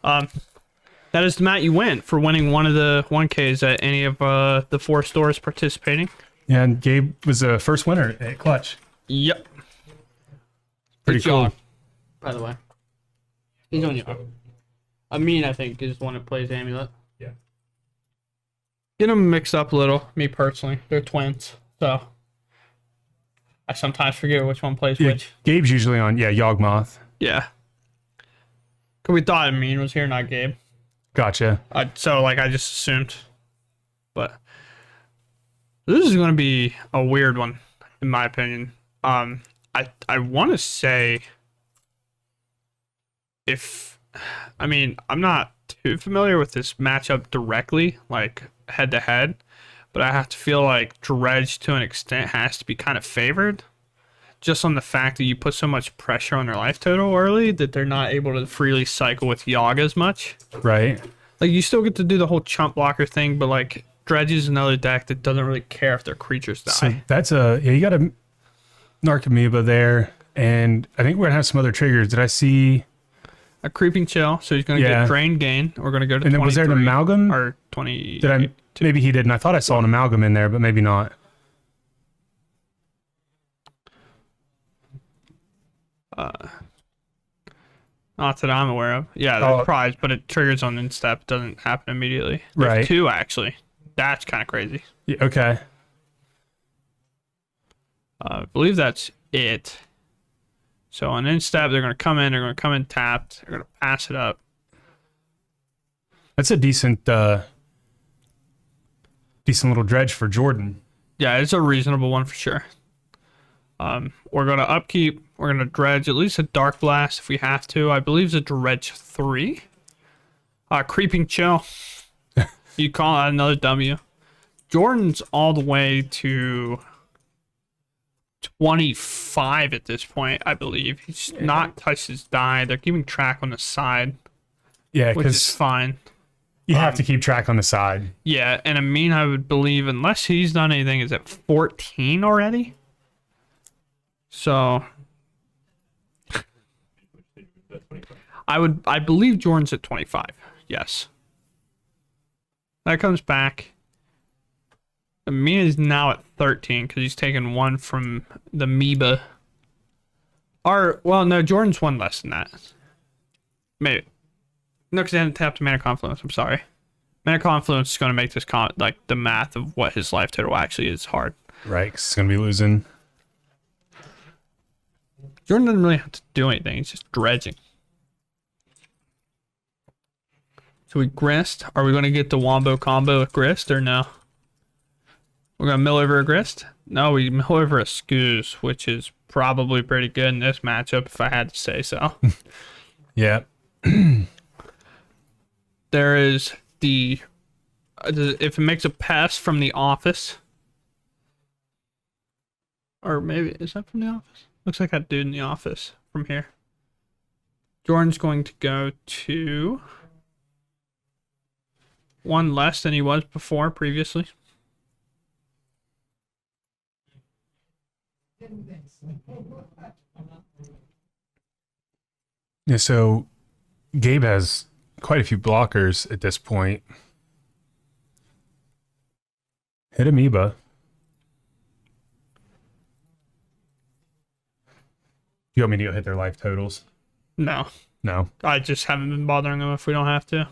That is the mat you win for winning one of the 1Ks at any of the 4 stores participating. Yeah, and Gabe was the first winner at Clutch. Yep. Pretty Good job, cool. by the way. He's on you. I think, is the one that plays Amulet. Yeah. Get them mixed up a little, me personally. They're twins, so I sometimes forget which one plays which. Gabe's usually on, Yawgmoth. Yeah. Because we thought Amin was here, not Gabe. Gotcha. So, I just assumed. But this is going to be a weird one, in my opinion. I want to say I'm not too familiar with this matchup directly, head to head, but I have to feel like Dredge to an extent has to be kind of favored, just on the fact that you put so much pressure on their life total early that they're not able to freely cycle with Yawg as much. Right. You still get to do the whole chump blocker thing, but Dredge is another deck that doesn't really care if their creatures die. So that's you got a Narcomoeba there, and I think we're gonna have some other triggers. Did I see a Creeping Chill? So he's gonna get Drain Gain. We're gonna go to. And then was there an Amalgam or 20? Maybe he didn't. I thought I saw an Amalgam in there, but maybe not. Not that I'm aware of. Yeah, there's prize, but it triggers on instep. It doesn't happen immediately. There's right. 2 actually. That's kind of crazy. Yeah, okay. I believe that's it. So on instep, they're gonna come in tapped. They're gonna pass it up. That's a decent little dredge for Jordan. Yeah, it's a reasonable one for sure. We're gonna upkeep. We're gonna dredge at least a Dark Blast if we have to. I believe it's a Dredge 3. Creeping Chill. You call that another W. Jordan's all the way to 25 at this point, I believe. He's not touched his die. They're keeping track on the side. Yeah, which is fine. You have to keep track on the side. Yeah, and I would believe, unless he's done anything, is at 14 already? So I believe Jordan's at 25. Yes. That comes back. Amina's now at 13 because he's taken 1 from the Amoeba. No, Jordan's 1 less than that. Maybe. No, because they haven't tapped Mana Confluence. I'm sorry. Mana Confluence is going to make this the math of what his life total actually is hard. Right, because he's going to be losing. Jordan doesn't really have to do anything. He's just dredging. So we grist. Are we going to get the Wombo combo with grist or no? We're going to mill over a grist? No, we mill over a Scooze, which is probably pretty good in this matchup if I had to say so. Yeah. There is the... if it makes a pass from the office. Or maybe... Is that from the office? Looks like that dude in the office from here. Jordan's going to go to 1 less than he was previously. Yeah, so Gabe has quite a few blockers at this point. Hit Amoeba. You want me to go hit their life totals? No. No. I just haven't been bothering them if we don't have to. I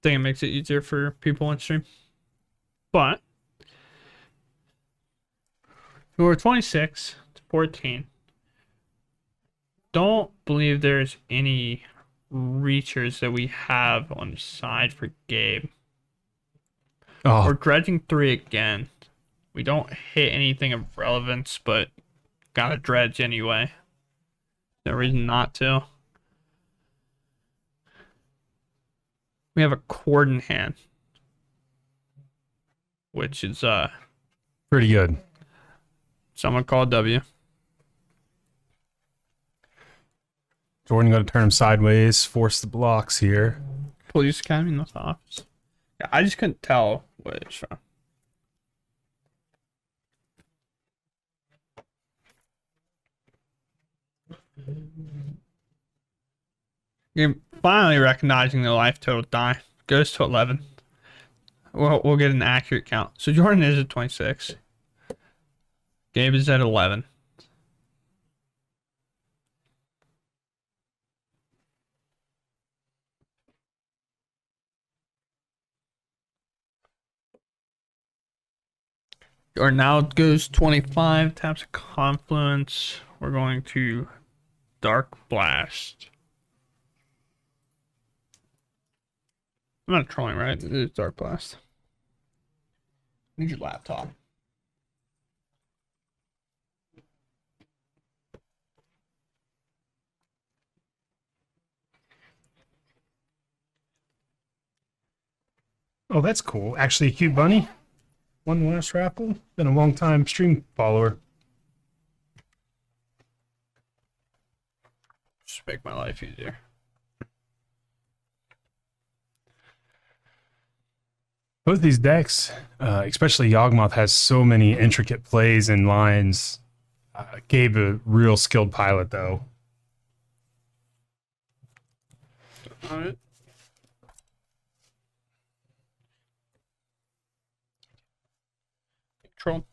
think it makes it easier for people on stream. But we were 26 to 14. Don't believe there's any reachers that we have on the side for Gabe. Oh. We're dredging 3 again. We don't hit anything of relevance, but gotta dredge anyway. No reason not to. We have a cord in hand, which is pretty good. Someone called W. Jordan going to turn him sideways, force the blocks here. Police Academy, not the office. Yeah, I just couldn't tell what it's from. finally recognizing the life total die. Goes to 11. We'll get an accurate count. So Jordan is at 26. Gabe is at 11. Or now it goes 25, taps a confluence. We're going to Dark Blast. I'm not trolling, right? It is Dark Blast. Need your laptop. Oh, that's cool. Actually, a cute bunny. Won the last raffle. Been a long time stream follower. Just make my life easier. Both these decks, especially Yawgmoth, has so many intricate plays and lines. Gabe a real skilled pilot, though. All right. Troll.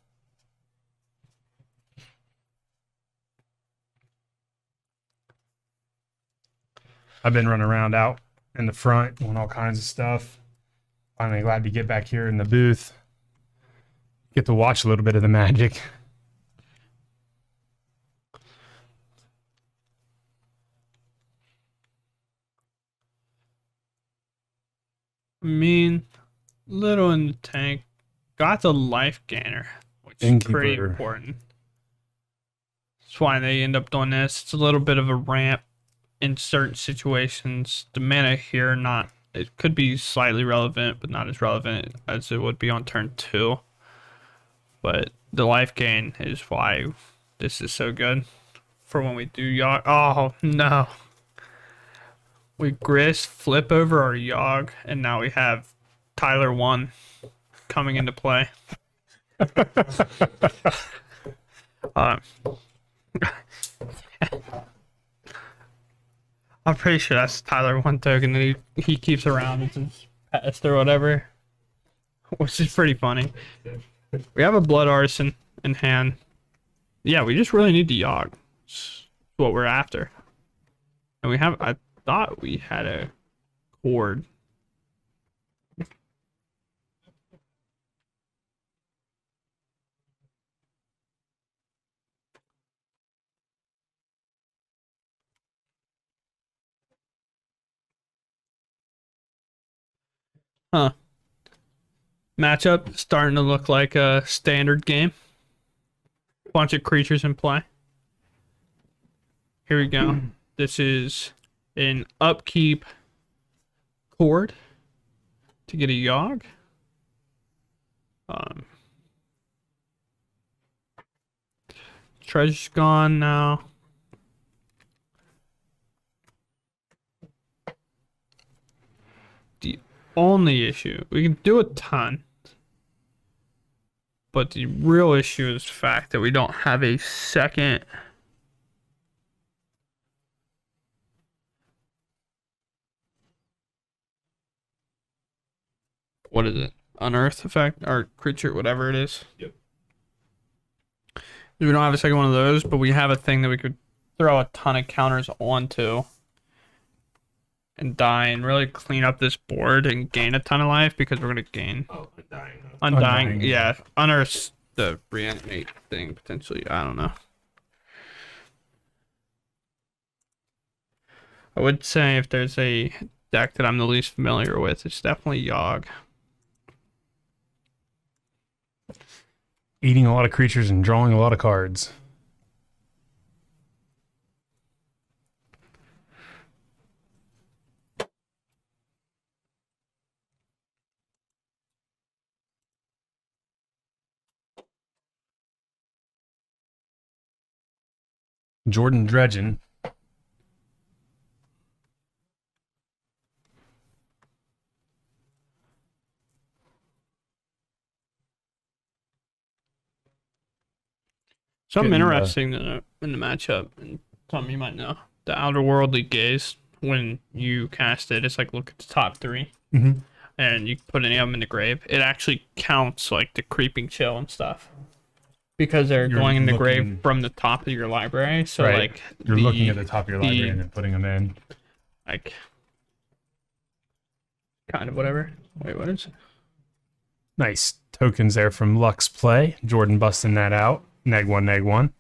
I've been running around out in the front doing all kinds of stuff. Finally glad to get back here in the booth. Get to watch a little bit of the magic. I mean, little in the tank. Got the life gainer, which is pretty important. That's why they end up doing this. It's a little bit of a ramp in certain situations. The mana here, it could be slightly relevant, but not as relevant as it would be on turn 2. But the life gain is why this is so good for when we do Yawg. Oh, no. We Grist, flip over our Yawg, and now we have Tyler 1 coming into play. I'm pretty sure that's Tyler 1 token that he keeps around as his pest or whatever, which is pretty funny. We have a Blood Arson in hand. Yeah, we just really need the Yawg. It's what we're after. And I thought we had a cord. Huh. Matchup starting to look like a standard game. Bunch of creatures in play. Here we go. This is an upkeep cord to get a Yawg. Dredge's gone now. The only issue, we can do a ton, but the real issue is the fact that we don't have a second what is it? Unearth effect or creature, whatever it is. Yep. We don't have a second one of those, but we have a thing that we could throw a ton of counters onto and die and really clean up this board and gain a ton of life because we're gonna gain. Oh, Undying. Undying, yeah. Unearth the reanimate thing potentially. I don't know. I would say if there's a deck that I'm the least familiar with, it's definitely Yawg. Eating a lot of creatures and drawing a lot of cards. Jordan dredging. Something Getting, interesting in the matchup, and something you might know. The Outer Worldly Gaze. when you cast it, it's like look at the top 3, Mm-hmm. and you put any of them in the grave. It actually counts like the creeping chill and stuff because they're You're going in the grave looking- from the top of your library. So Right. like You're looking at the top of your library and then putting them in. like kind of whatever. Wait, what is it? Nice tokens there from Lux Play. Jordan busting that out. Neg 1, neg 1.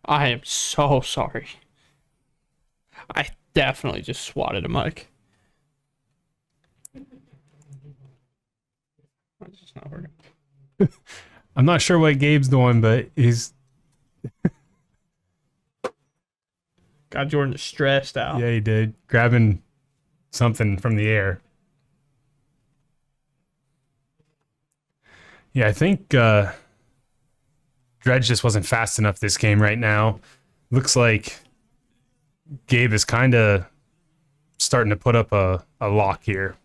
I am so sorry. I definitely just swatted a mic. It's just not working. I'm not sure what Gabe's doing, but he's Got Jordan stressed out. yeah, he did. Grabbing something from the air. Yeah, I think Dredge just wasn't fast enough this game right now. Looks like Gabe is kind of starting to put up a lock here.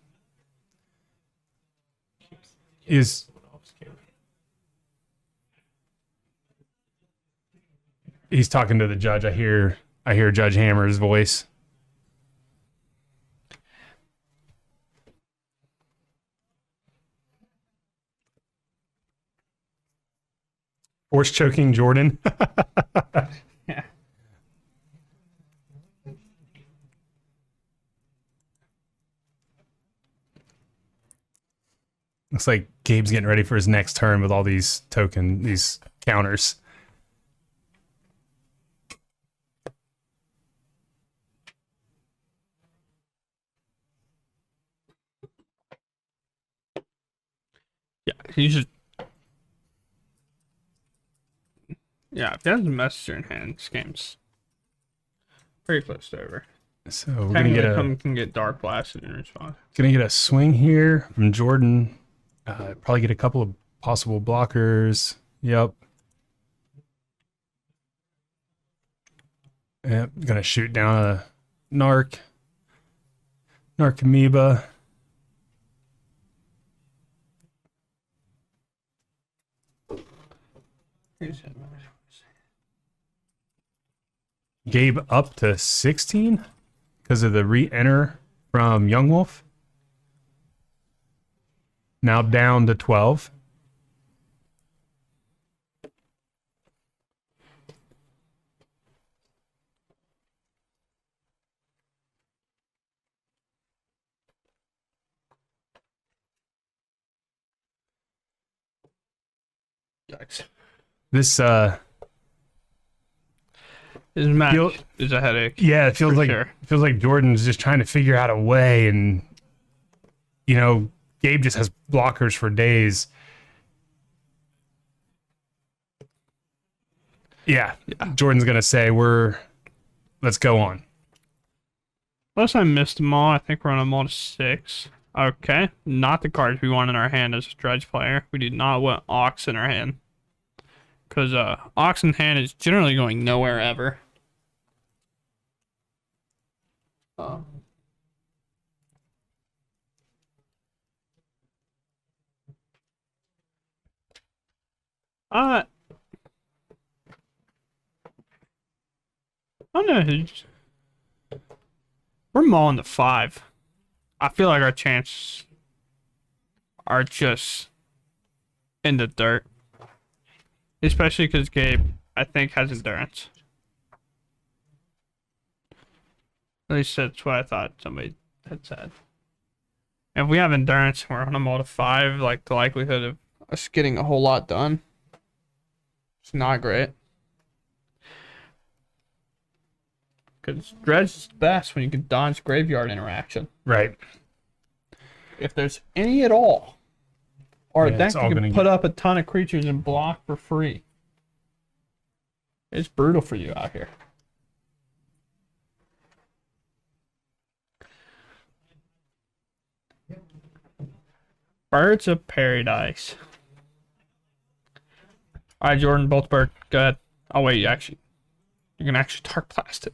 He's talking to the judge. I hear Judge Hammer's voice. Force choking Jordan. Yeah. Looks like Gabe's getting ready for his next turn with all these these counters. Yeah, he should. Yeah, if he has a messenger in hand, this game's pretty close to over. So we're Technically, some can get dark blasted in response. gonna get a swing here from Jordan. Probably get a couple of possible blockers. Yep. Yep. Gonna shoot down a narc amoeba. Gabe up to 16 because of the re-enter from Yawgmoth. Now down to 12. Yikes. This His match Feel- is a headache. yeah, it feels For like sure. it feels like Jordan's just trying to figure out a way, and Gabe just has blockers for days. Yeah. Jordan's gonna say let's go on. Unless I missed them all, I think we're on a mode 6. Okay, not the cards we want in our hand as a Dredge player. We do not want Ox in our hand. Because Ox in hand is generally going nowhere ever. I don't know. We're mauling the 5. I feel like our chances are just in the dirt. Especially because Gabe, I think, has endurance. At least that's what I thought somebody had said. If we have endurance, we're on a mode of 5, like the likelihood of us getting a whole lot done, it's not great. Because Dredge is best when you can dodge graveyard interaction. Right. If there's any at all. Or Yeah, a deck it's you all can gonna put get- up a ton of creatures and block for free. It's brutal for you out here. Birds of Paradise. Alright, Jordan, both bird. Go ahead. Oh wait, you can actually dark blast it.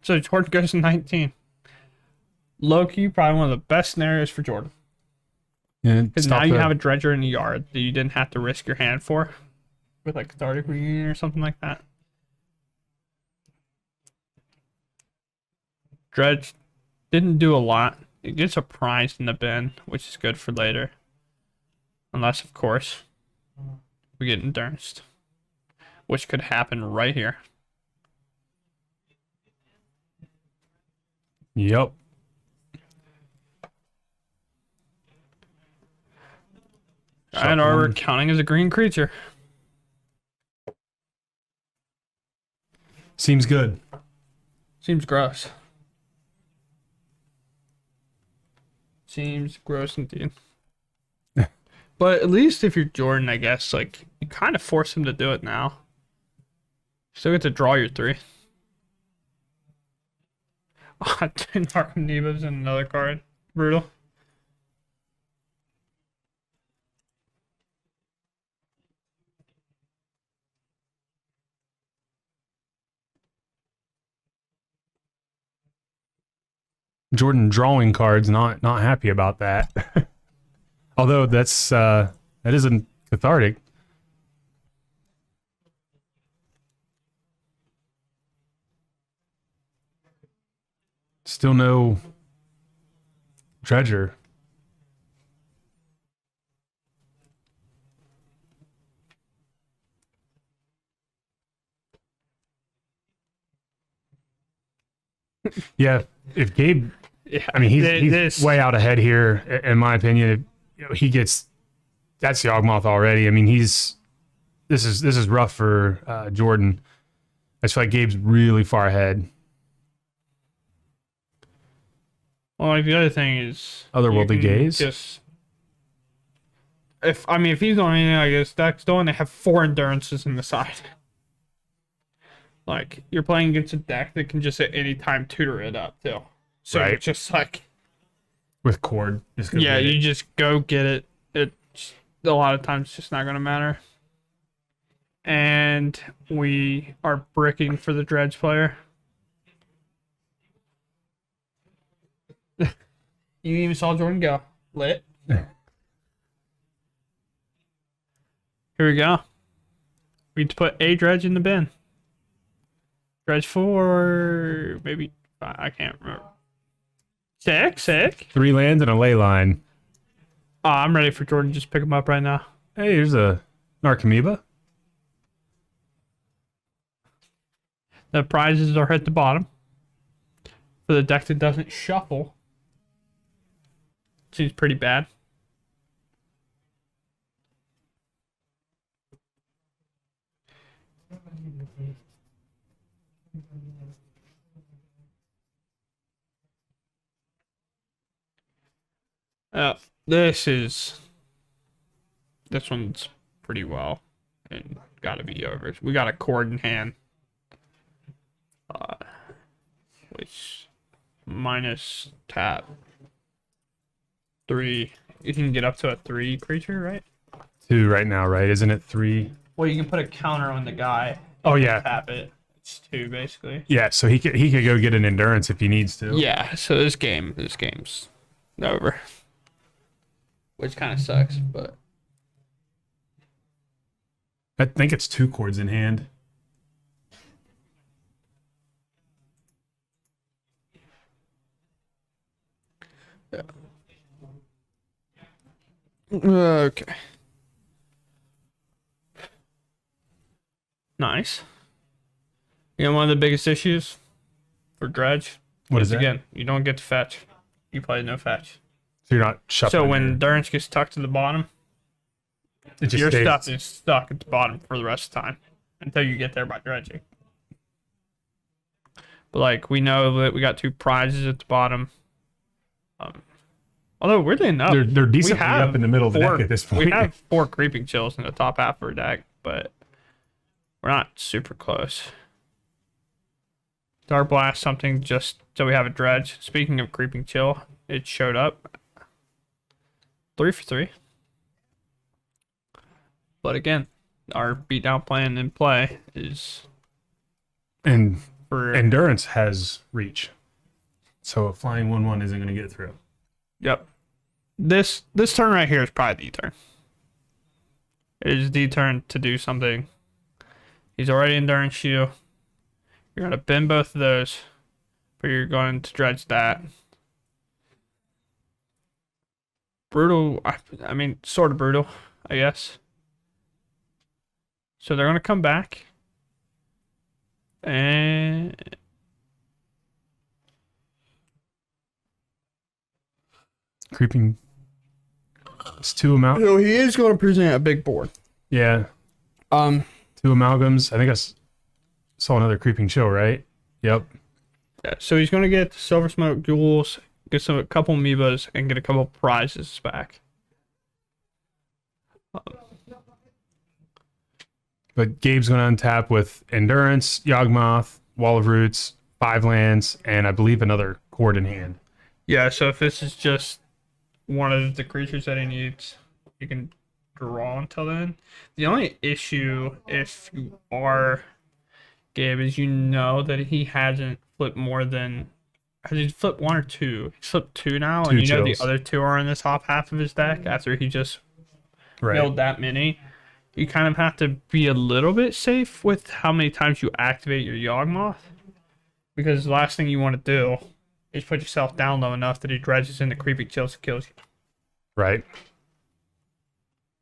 So Jordan goes to 19. Low-key, probably one of the best scenarios for Jordan. Yeah, Because now you have a dredger in the yard that you didn't have to risk your hand for. With like Cathartic Reunion or something like that. Dredge didn't do a lot. It gets a prize in the bin, which is good for later. Unless, of course, we get Endurance, which could happen right here. Yep. And are counting as a green creature. Seems good. Seems gross. Seems gross indeed. But at least if you're Jordan, I guess, like, you kind of force him to do it now. Still get to draw your 3. Narcomoebas and another card. Brutal. Jordan drawing cards, not happy about that. Although that isn't cathartic. Still no Dredger. Yeah, if Gabe, I mean, he's way out ahead here, in my opinion. You know, he gets that's Yawgmoth already. I mean, this is rough for Jordan. I just feel like Gabe's really far ahead. Well, like the other thing is Otherworldly Gaze. If he's going in, I guess that's the one they have 4 endurances in the side. Like, you're playing against a deck that can just at any time tutor it up too. So right. It's just like with Cord. Yeah, you just go get it. It's a lot of times just not gonna matter. And we are bricking for the Dredge player. You even saw Jordan go. Lit. Here we go. We need to put a Dredge in the bin. Dredge 4, maybe 5, I can't remember. Sick. 3 lands and a ley line. Oh, I'm ready for Jordan to just pick him up right now. Hey, here's a Narcomoeba. The prizes are at the bottom. For the deck that doesn't shuffle. Seems pretty bad. This one's pretty well and gotta be over. We got a Cord in hand. Which minus tap 3. You can get up to a 3 creature, right? 2 right now, right? Isn't it 3? Well, you can put a counter on the guy. Oh yeah. Tap it. It's 2 basically. Yeah, so he could go get an endurance if he needs to. Yeah, so this game's over. Which kind of sucks, but I think it's 2 Cords in hand. Yeah. Okay. Nice. You know, one of the biggest issues for Dredge. What is that? Again, you don't get to fetch. You play no fetch. So you're not shuffling. So when Endurance gets tucked to the bottom, your stuff is stuck at the bottom for the rest of the time until you get there by dredging. But like, we know that we got 2 prizes at the bottom. Although weirdly enough, they're decently up in the middle of the deck at this point. We have 4 Creeping Chills in the top half of our deck, but we're not super close. Dark Blast, something just so we have a Dredge. Speaking of Creeping Chill, it showed up. 3 for 3. But again, our beatdown plan in play is... And for Endurance has reach. So a flying 1/1 isn't going to get through. Yep. This turn right here is probably the turn. It is the turn to do something. He's already Endurance you. You're going to bend both of those. but you're going to dredge that. Brutal. I mean, sort of brutal, I guess. So they're gonna come back, and Creeping. It's two amount. so he is going to present a big board. Yeah. Um. Two amalgams. I think saw another creeping chill, right? Yep. Yeah, so he's gonna get silver smoke jewels, get a couple amoebas, and get a couple prizes back. But Gabe's going to untap with Endurance, Yawgmoth, Wall of Roots, 5 lands, and I believe another Chord in hand. Yeah, so if this is just one of the creatures that he needs, you can draw until then. The only issue, if you are Gabe, is you know that he hasn't flipped more than. Has he flipped one or two? He's flipped two now, and you know the other two are in the top half of his deck after he just milled that many. You kind of have to be a little bit safe with how many times you activate your Yawgmoth, because the last thing you want to do is put yourself down low enough that he dredges into creepy chills and kills you. Right.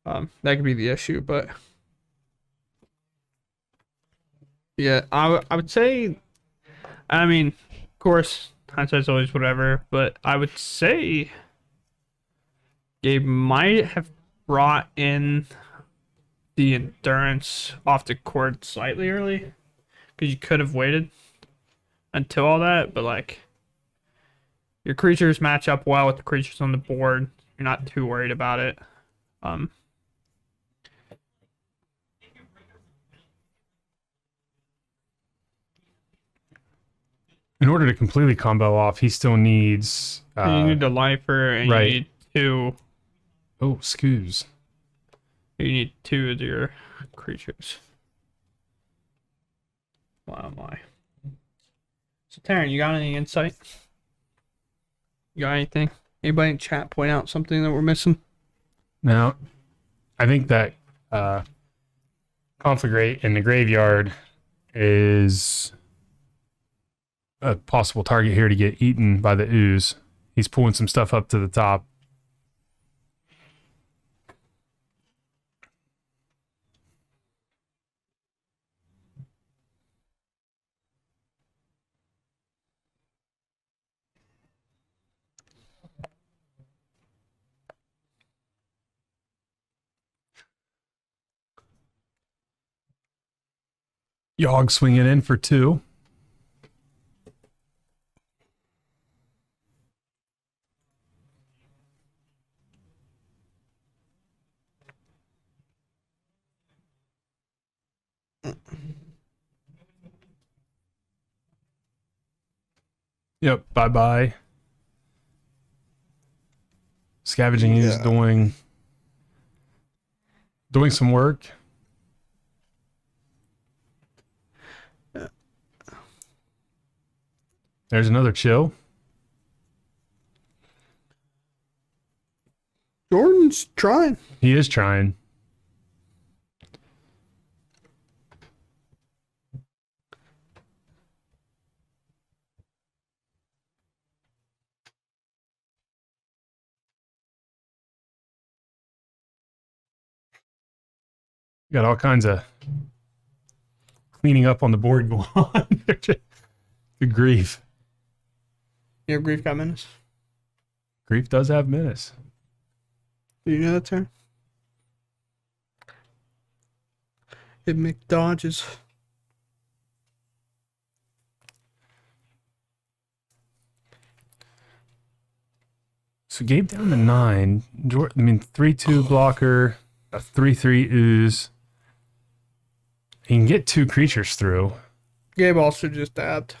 That could be the issue, but yeah, I would say, I mean, of course, hindsight's always whatever, but I would say Gabe might have brought in the endurance off the court slightly early, because you could have waited until all that, but like your creatures match up well with the creatures on the board. You're not too worried about it. In order to completely combo off, he still needs... you need the lifer, and you need two. Oh, excuse. You need two of your creatures. Wow, my. So, Taryn, you got any insight? You got anything? Anybody in chat point out something that we're missing? Now, I think that Conflagrate in the graveyard is a possible target here to get eaten by the ooze. He's pulling some stuff up to the top. Yawg swinging in for 2. Yep, bye-bye. Scavenging is doing some work. There's another chill. Jordan's trying. He is trying. Got all kinds of cleaning up on the board going on. Good grief. Yeah, Grief got menace. Grief does have menace. Do you know that term? It make dodges. So Gabe down to 9. I mean, 3/2 blocker, a 3/3 ooze. He can get 2 creatures through. Gabe also just dabbed.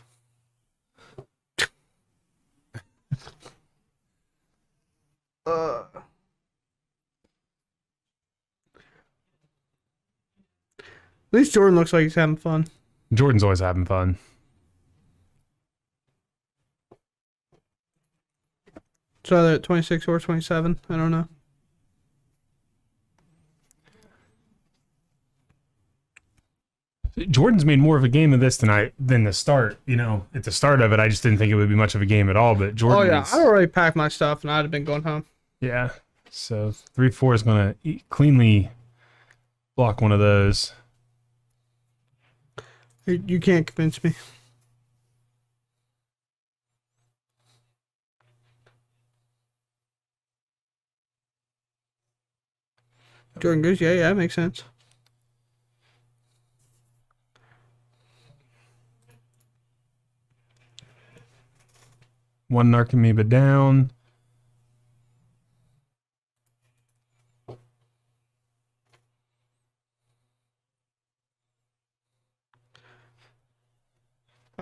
At least Jordan looks like he's having fun. Jordan's always having fun. It's either at 26 or 27. I don't know. Jordan's made more of a game of this than the start. You know, at the start of it, I just didn't think it would be much of a game at all. But Jordan, Oh yeah, I already packed my stuff and I'd have been going home. yeah. So 3-4 is gonna cleanly block one of those. You can't convince me. Jordan goes, yeah, that makes sense. One Narcomoeba down.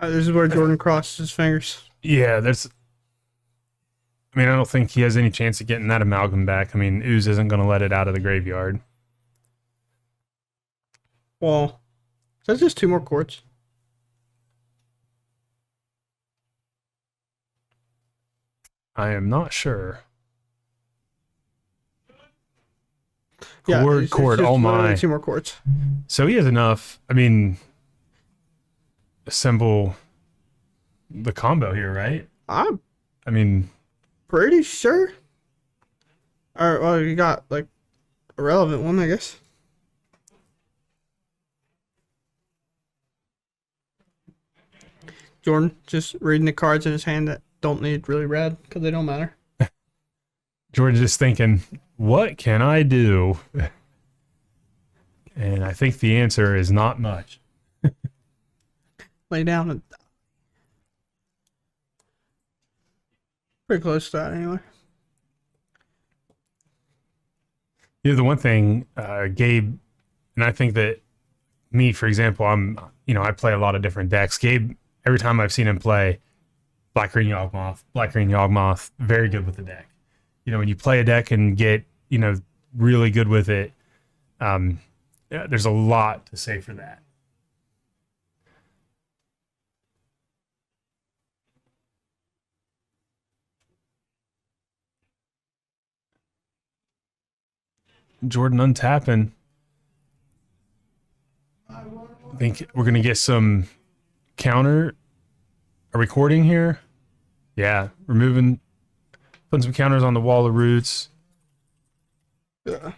This is where Jordan crosses his fingers. Yeah, I mean, I don't think he has any chance of getting that amalgam back. I mean, Ooze isn't going to let it out of the graveyard. Well, that's just 2 more quartz. I am not sure. Yeah, it's Cord, just oh my. literally 2 more quartz. So he has enough, I mean, assemble the combo here, right? I'm I mean, pretty sure. Alright, well, you got, like, a relevant one, I guess. Jordan just reading the cards in his hand that don't need really red because they don't matter. George is thinking, what can I do? And I think the answer is not much. Lay down and pretty close to that anyway. Yeah, the one thing, Gabe, and I think that me, for example, I play a lot of different decks. Gabe, every time I've seen him play Black-Green Yawgmoth, very good with the deck. You know, when you play a deck and get, really good with it, there's a lot to say for that. Jordan untapping. I think we're going to get some counter. A recording here. Yeah, putting some counters on the wall of roots. Yeah.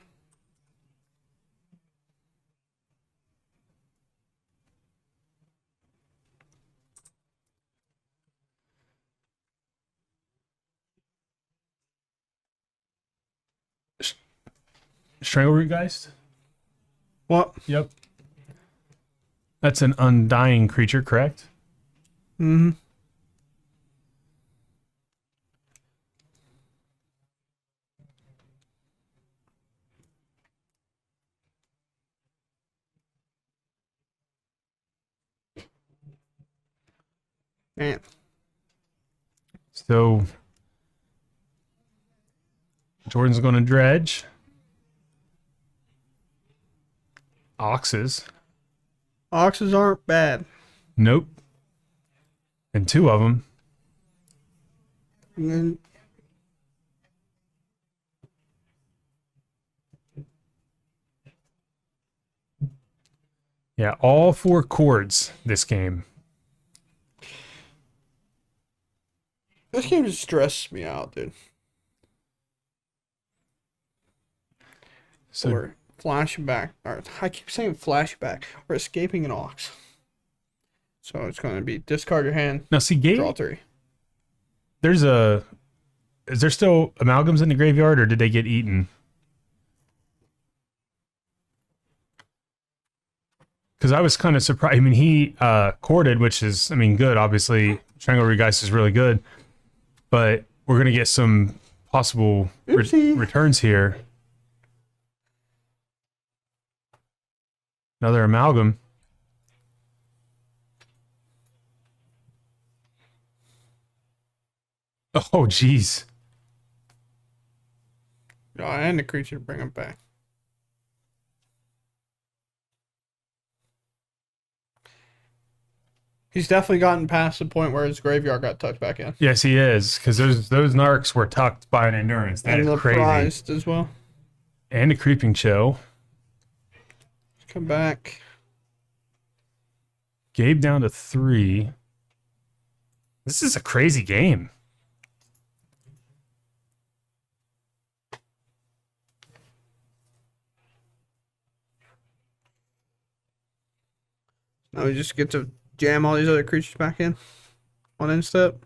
Strangleroot Geist? What? Yep. That's an undying creature, correct? Mm-hmm. Man. So Jordan's going to dredge. Oxes. Oxes aren't bad. Nope. And 2 of them. And then Yeah, all 4 chords this game. this game just stresses me out, dude. So Or flashback. Or I keep saying flashback. Or escaping an ox. So it's going to be discard your hand, now see, Gabe, draw 3. is there still amalgams in the graveyard, or did they get eaten? Because I was kind of surprised. I mean, he corded, which is, good. Obviously, Strangleroot Geist is really good. But we're going to get some possible returns here. Another amalgam. Oh, jeez. Oh, and the creature to bring him back. He's definitely gotten past the point where his graveyard got tucked back in. Yes, he is. Because those narcs were tucked by an endurance. That and is crazy. prized as well. And a creeping chill. Come back. Gabe down to 3. This is a crazy game. Now we just get to jam all these other creatures back in on end step.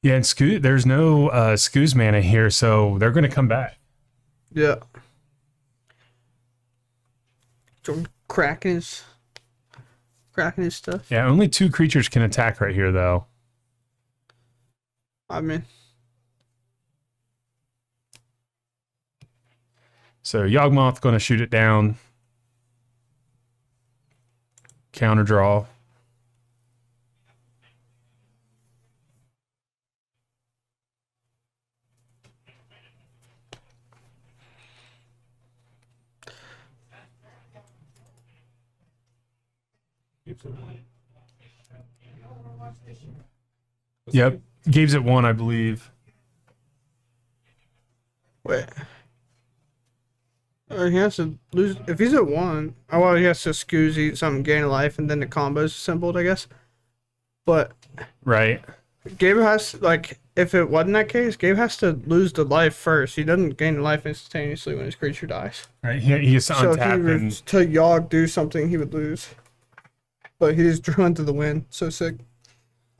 Yeah, and there's no Scoo's mana here, so they're going to come back. Yeah. So cracking his stuff. Yeah, only 2 creatures can attack right here, though. I mean, so Yawgmoth going to shoot it down. Counter draw. Yep. Gabe's at 1, I believe. wait. He has to lose if he's at 1. Oh well, he has to Scooz, eat something, gain a life, and then the combo's assembled, I guess. But Right. Gabe has like, if it wasn't that case, Gabe has to lose the life first. He doesn't gain life instantaneously when his creature dies. Right. He has to So if he untap was to Yawg do something, he would lose. But he just drew into the wind. So sick.